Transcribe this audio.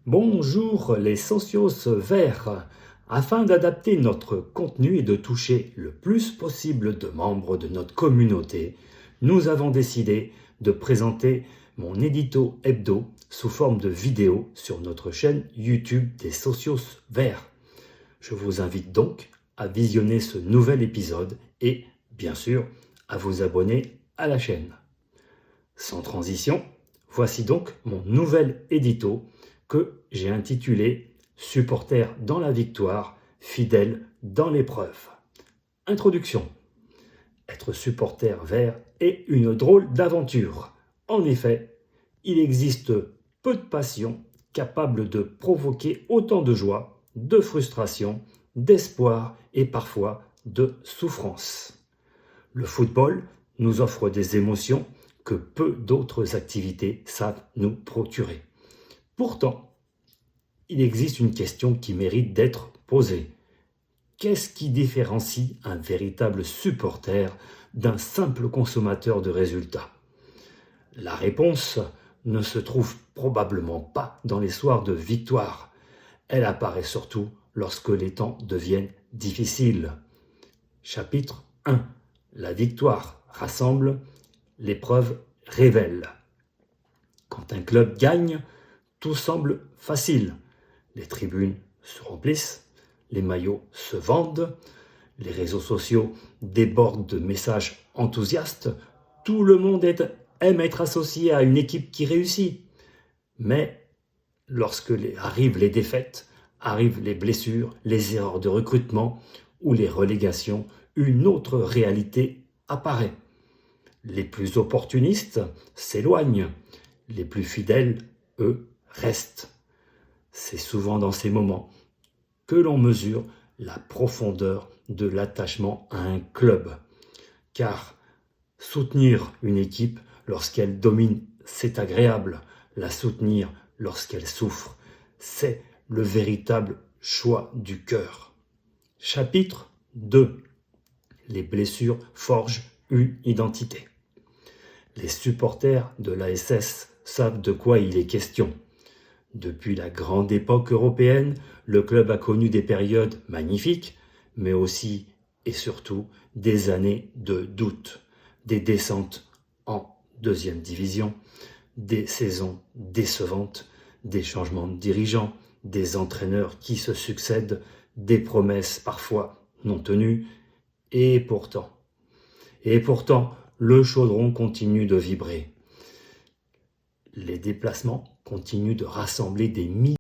Bonjour les socios verts. Afin d'adapter notre contenu et de toucher le plus possible de membres de notre communauté, nous avons décidé de présenter mon édito hebdo sous forme de vidéo sur notre chaîne YouTube des socios verts. Je vous invite donc à visionner ce nouvel épisode et, bien sûr, à vous abonner à la chaîne. Sans transition, voici donc mon nouvel édito que j'ai intitulé « Supporter dans la victoire, fidèle dans l'épreuve ». Introduction. Être supporter vert est une drôle d'aventure. En effet, il existe peu de passions capables de provoquer autant de joie, de frustration, d'espoir et parfois de souffrance. Le football nous offre des émotions que peu d'autres activités savent nous procurer. Pourtant, il existe une question qui mérite d'être posée. Qu'est-ce qui différencie un véritable supporter d'un simple consommateur de résultats? La réponse ne se trouve probablement pas dans les soirs de victoire. Elle apparaît surtout lorsque les temps deviennent difficiles. Chapitre 1. La victoire rassemble, l'épreuve révèle. Quand un club gagne, tout semble facile. Les tribunes se remplissent, les maillots se vendent, les réseaux sociaux débordent de messages enthousiastes. Tout le monde aime être associé à une équipe qui réussit. Mais lorsque arrivent les défaites, arrivent les blessures, les erreurs de recrutement ou les relégations, une autre réalité apparaît. Les plus opportunistes s'éloignent, les plus fidèles, eux, restent. C'est souvent dans ces moments que l'on mesure la profondeur de l'attachement à un club. Car soutenir une équipe lorsqu'elle domine, c'est agréable. La soutenir lorsqu'elle souffre, c'est le véritable choix du cœur. Chapitre 2. Les blessures forgent une identité. Les supporters de l'ASS savent de quoi il est question. Depuis la grande époque européenne, le club a connu des périodes magnifiques, mais aussi et surtout des années de doute, des descentes en deuxième division, des saisons décevantes, des changements de dirigeants, des entraîneurs qui se succèdent, des promesses parfois non tenues, et pourtant, le chaudron continue de vibrer. Les déplacements continuent de rassembler des milliers